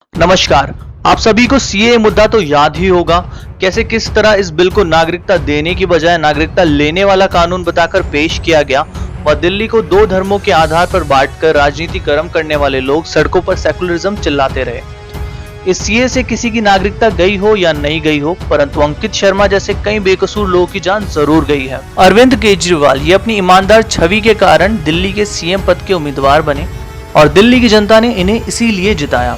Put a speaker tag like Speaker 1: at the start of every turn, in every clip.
Speaker 1: नमस्कार। आप सभी को सीएए मुद्दा तो याद ही होगा। कैसे किस तरह इस बिल को नागरिकता देने की बजाय नागरिकता लेने वाला कानून बताकर पेश किया गया व दिल्ली को दो धर्मों के आधार पर बांटकर राजनीति गर्म करने वाले लोग सड़कों पर सेकुलरिज्म चिल्लाते रहे। इस सीएए से किसी की नागरिकता गई हो या नहीं गई हो, परंतु अंकित शर्मा जैसे कई बेकसूर लोगों की जान जरूर गई है। अरविंद केजरीवाल ये अपनी ईमानदार छवि के कारण दिल्ली के सीएम पद के उम्मीदवार बने और दिल्ली की जनता ने इन्हें इसीलिए जिताया।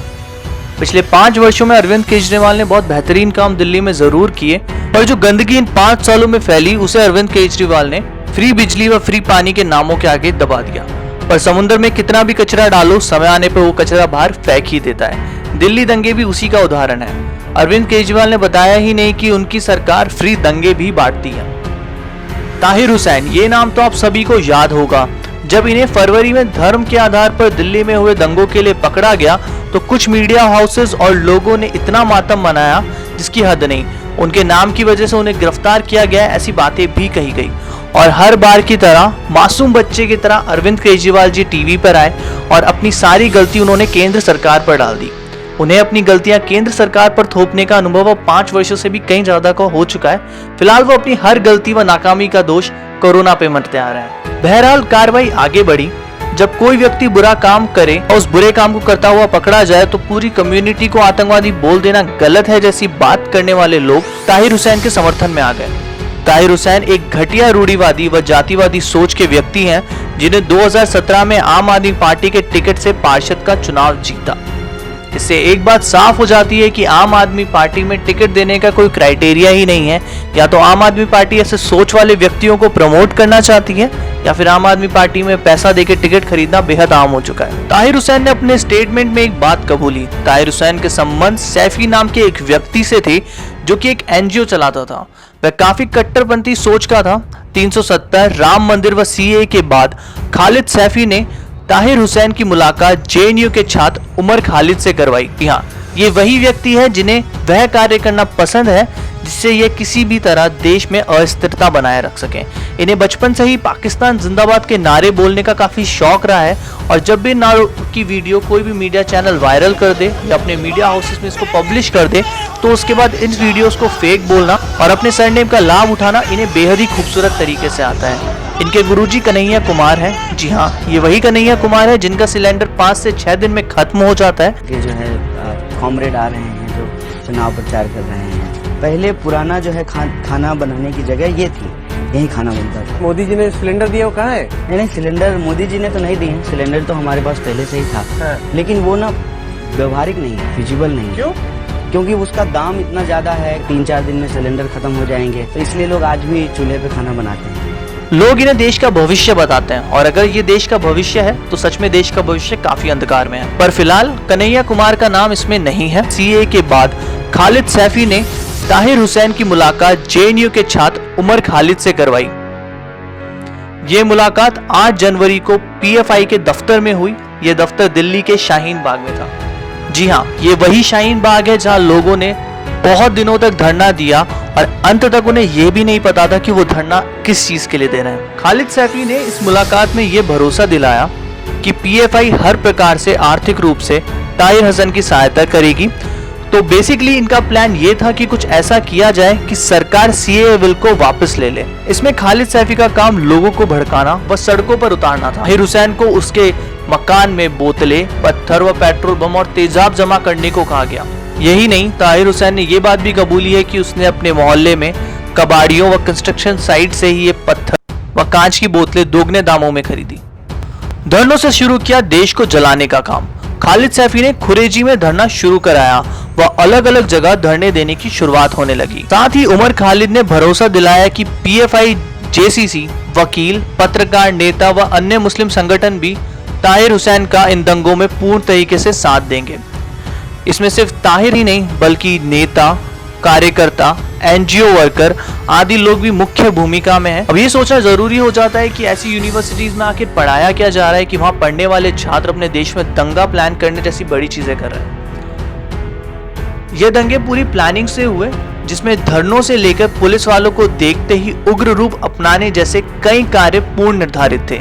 Speaker 1: पिछले 5 वर्षों में अरविंद केजरीवाल ने बहुत बेहतरीन काम दिल्ली में जरूर किए, पर जो गंदगी इन 5 सालों में फैली उसे अरविंद केजरीवाल ने फ्री बिजली व फ्री पानी के नामों के आगे दबा दिया। पर समुद्र में कितना भी कचरा डालो, समय आने पर वो कचरा बाहर फेंक ही देता है। दिल्ली दंगे भी उसी का उदाहरण है। अरविंद केजरीवाल ने बताया ही नहीं कि उनकी सरकार फ्री दंगे भी बांटती है। ताहिर हुसैन, ये नाम तो आप सभी को याद होगा। जब इन्हें फरवरी में धर्म के आधार पर दिल्ली में हुए दंगों के लिए पकड़ा गया तो कुछ मीडिया हाउसेस और लोगों ने इतना मातम मनाया जिसकी हद नहीं। उनके नाम की वजह से उन्हें गिरफ्तार किया गया, ऐसी बातें भी कही गई। और हर बार की तरह मासूम बच्चे की तरह अरविंद केजरीवाल जी टीवी पर आए और अपनी सारी गलती उन्होंने केंद्र सरकार पर डाल दी। उन्हें अपनी गलतियां केंद्र सरकार पर थोपने का अनुभव अब 5 वर्षों से भी कहीं ज्यादा का हो चुका है। फिलहाल वो अपनी हर गलती व नाकामी का दोष कोरोना पे मरते आ रहा है। बहरहाल कार्रवाई आगे बढ़ी। जब कोई व्यक्ति बुरा काम करे और उस बुरे काम को करता हुआ पकड़ा जाए तो पूरी कम्युनिटी को आतंकवादी बोल देना गलत है जैसी बात करने वाले लोग ताहिर हुसैन के समर्थन में आ गए। ताहिर हुसैन एक घटिया रूढ़िवादी व जातिवादी सोच के व्यक्ति हैं जिन्हें 2017 में आम आदमी पार्टी के टिकट से पार्षद का चुनाव जीता। इससे एक बात साफ हो जाती है कि आम आदमी पार्टी में टिकट देने का कोई क्राइटेरिया ही नहीं है। या तो आम आदमी पार्टी ऐसे सोच वाले व्यक्तियों को प्रमोट करना चाहती है या फिर आम आदमी पार्टी में पैसा देकर टिकट खरीदना बेहद आम हो चुका है। ताहिर हुसैन ने अपने स्टेटमेंट में एक बात कबूली। ताहिर हुसैन के संबंध सैफी नाम के एक व्यक्ति से थे जो कि एक एनजीओ चलाता था। वह काफी कट्टरपंथी सोच का था। 370 राम मंदिर व सीएए के बाद खालिद सैफी ने ताहिर हुसैन की मुलाकात जेएनयू के छात्र उमर खालिद से करवाई। हाँ, ये वही व्यक्ति है जिन्हें वह कार्य करना पसंद है जिससे ये किसी भी तरह देश में अस्थिरता बनाए रख सकें। इन्हें बचपन से ही पाकिस्तान जिंदाबाद के नारे बोलने का काफी शौक रहा है और जब भी नारों की वीडियो कोई भी मीडिया चैनल वायरल कर दे या अपने मीडिया हाउसेस में इसको पब्लिश कर दे तो उसके बाद इन वीडियोस को फेक बोलना और अपने सरनेम का लाभ उठाना इन्हें बेहद ही खूबसूरत तरीके से आता है। इनके गुरुजी कन्हैया कुमार हैं। जी हाँ, ये वही कन्हैया कुमार है जिनका सिलेंडर 5 से 6 दिन में खत्म हो जाता है।
Speaker 2: ये जो है कॉमरेड आ रहे हैं जो चुनाव प्रचार कर रहे हैं। पहले पुराना जो है खाना बनाने की जगह ये थी, यही खाना बनता था।
Speaker 3: मोदी जी ने सिलेंडर दिया, वो कहाँ है?
Speaker 2: नहीं, सिलेंडर मोदी जी ने तो नहीं दिए। सिलेंडर तो हमारे पास पहले से ही था।
Speaker 3: हाँ।
Speaker 2: लेकिन वो ना व्यवहारिक नहीं है, फिजिबल नहीं है।
Speaker 3: क्यों?
Speaker 2: क्योंकि उसका दाम इतना ज्यादा है, 3-4 दिन में सिलेंडर खत्म हो जाएंगे, तो इसलिए लोग आज भी चूल्हे पे खाना बनाते हैं।
Speaker 1: लोग इन्हें देश का भविष्य बताते हैं और अगर ये देश का भविष्य है तो सच में देश का भविष्य काफी अंधकार में है। पर फिलहाल कन्हैया कुमार का नाम इसमें नहीं है। सीएए के बाद खालिद सैफी ने ताहिर हुसैन की मुलाकात जेएनयू के छात्र उमर खालिद से करवाई। ये मुलाकात 8 जनवरी को पीएफआई के दफ्तर में हुई। ये दफ्तर दिल्ली के शाहीन बाग में था। जी हाँ, ये वही शाहीन बाग है जहाँ लोगों ने बहुत दिनों तक धरना दिया और अंत तक उन्हें यह भी नहीं पता था कि वो धरना किस चीज के लिए दे रहे हैं। खालिद सैफी ने इस मुलाकात में ये भरोसा दिलाया कि पीएफआई हर प्रकार से आर्थिक रूप से ताहिर हुसैन की सहायता करेगी। तो बेसिकली इनका प्लान ये था कि कुछ ऐसा किया जाए कि सरकार सीएए बिल को वापस ले ले। इसमें खालिद सैफी का काम लोगों को भड़काना व सड़कों पर उतारना था। ताहिर हुसैन को उसके मकान में बोतलें, पत्थर व पेट्रोल बम और तेजाब जमा करने को कहा गया। यही नहीं, ताहिर हुसैन ने यह बात भी कबूली है कि उसने अपने मोहल्ले में कबाड़ियों व कंस्ट्रक्शन साइट से ही ये पत्थर व कांच की बोतलें दोगुने दामों में खरीदी। धरनों से शुरू किया देश को जलाने का काम। खालिद सैफी ने खुरेजी में धरना शुरू कराया व अलग अलग जगह धरने देने की शुरुआत होने लगी। साथ ही उमर खालिद ने भरोसा दिलाया कि पीएफआई, जेसीसी, वकील, पत्रकार, नेता व अन्य मुस्लिम संगठन भी ताहिर हुसैन का इन दंगों में पूर्ण तरीके से साथ देंगे। इसमें सिर्फ ताहिर ही नहीं बल्कि नेता, कार्यकर्ता, एनजीओ वर्कर आदि लोग भी मुख्य भूमिका में हैं। अब ये सोचना जरूरी हो जाता है कि ऐसी यूनिवर्सिटीज में आखिर पढ़ाया क्या जा रहा है कि वहां पढ़ने वाले छात्र अपने देश में दंगा प्लान करने जैसी बड़ी चीजें कर रहे हैं। ये दंगे पूरी प्लानिंग से हुए जिसमें धरनों से लेकर पुलिस वालों को देखते ही उग्र रूप अपनाने जैसे कई कार्य पूर्ण निर्धारित थे।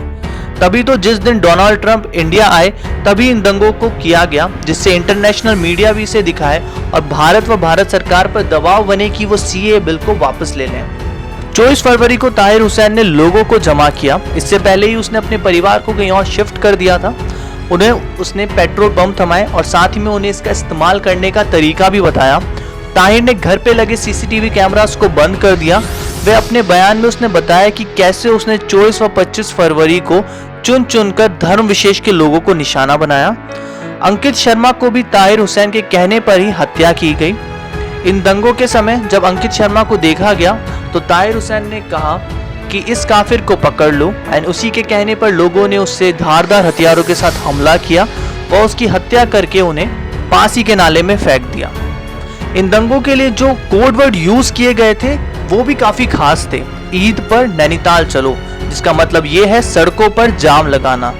Speaker 1: तभी तो जिस दिन डोनाल्ड ट्रंप इंडिया आए तभी इन दंगों को किया गया, जिससे इंटरनेशनल मीडिया भी इसे दिखाए और भारत सरकार पर दबाव बने कि वो सीए बिल को वापस ले लें। 24 फरवरी को ताहिर हुसैन ने लोगों को जमा किया। इससे पहले ही उसने अपने परिवार को कहीं और शिफ्ट कर दिया था। उसने पेट्रोल पंप थमाए और साथ ही में उन्हें इसका इस्तेमाल करने का तरीका भी बताया। ताहिर ने घर पे लगे सीसीटीवी कैमरास को बंद कर दिया। वह अपने बयान में उसने बताया कि कैसे उसने 24 व 25 फरवरी को चुन चुनकर धर्म विशेष के लोगों को निशाना बनाया। अंकित शर्मा को भी ताहिर हुसैन के कहने पर ही हत्या की गई। इन दंगों के समय जब अंकित शर्मा को देखा गया तो ताहिर हुसैन ने कहा कि इस काफिर को पकड़ लो, एंड उसी के कहने पर लोगों ने उससे धारदार हथियारों के साथ हमला किया और उसकी हत्या करके उन्हें फांसी के नाले में फेंक दिया। इन दंगों के लिए जो कोड वर्ड यूज किए गए थे वो भी काफी खास थे। ईद पर नैनीताल चलो, जिसका मतलब ये है सड़कों पर जाम लगाना।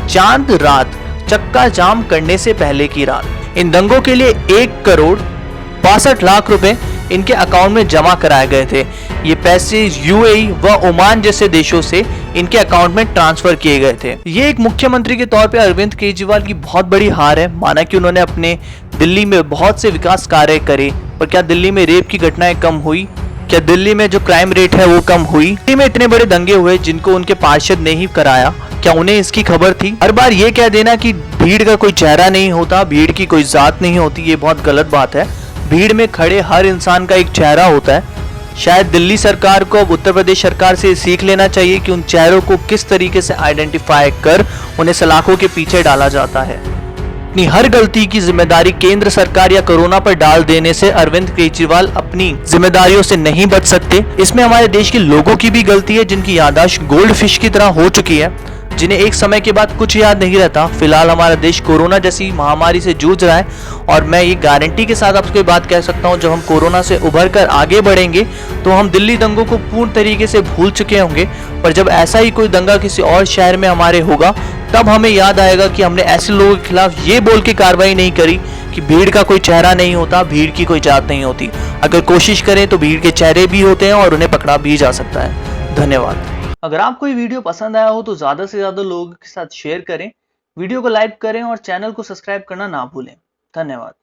Speaker 1: चांद रात, चक्का जाम करने से पहले की रात। इन दंगों के लिए 1,62,00,000 रुपए इनके अकाउंट में जमा कराए गए थे। ये पैसे यूएई व ओमान जैसे देशों से इनके अकाउंट में ट्रांसफर किए गए थे। ये एक मुख्यमंत्री के तौर पे अरविंद केजरीवाल की बहुत बड़ी हार है। माना कि उन्होंने अपने दिल्ली में बहुत से विकास कार्य करे, पर क्या दिल्ली में रेप की घटनाएं कम हुई? क्या दिल्ली में जो क्राइम रेट है वो कम हुई? दिल्ली में इतने बड़े दंगे हुए जिनको उनके पार्षद ने ही कराया, क्या उन्हें इसकी खबर थी? हर बार ये कह देना कि भीड़ का कोई चेहरा नहीं होता, भीड़ की कोई जात नहीं होती, ये बहुत गलत बात है। भीड़ में खड़े हर इंसान का एक चेहरा होता है। शायद दिल्ली सरकार को अब उत्तर प्रदेश सरकार से सीख लेना चाहिए कि उन चेहरों को किस तरीके से आइडेंटिफाई कर उन्हें सलाखों के पीछे डाला जाता है। अपनी हर गलती की जिम्मेदारी केंद्र सरकार या कोरोना पर डाल देने से अरविंद केजरीवाल अपनी जिम्मेदारियों से नहीं बच सकते। इसमें हमारे देश के लोगों की भी गलती है, जिनकी याददाश्त गोल्ड फिश की तरह हो चुकी है, जिन्हें एक समय के बाद कुछ याद नहीं रहता। फिलहाल हमारा देश कोरोना जैसी महामारी से जूझ रहा है और मैं ये गारंटी के साथ आपको बात कह सकता हूँ, जब हम कोरोना से उभर कर आगे बढ़ेंगे तो हम दिल्ली दंगों को पूर्ण तरीके से भूल चुके होंगे। पर जब ऐसा ही कोई दंगा किसी और शहर में हमारे होगा, तब हमें याद आएगा कि हमने ऐसे लोगों के खिलाफ ये बोल के कार्रवाई नहीं करी कि भीड़ का कोई चेहरा नहीं होता, भीड़ की कोई जात नहीं होती। अगर कोशिश करें तो भीड़ के चेहरे भी होते हैं और उन्हें पकड़ा भी जा सकता है। धन्यवाद। अगर आपको ये वीडियो पसंद आया हो तो ज्यादा से ज्यादा लोगों के साथ शेयर करें, वीडियो को लाइक करें और चैनल को सब्सक्राइब करना ना भूलें। धन्यवाद।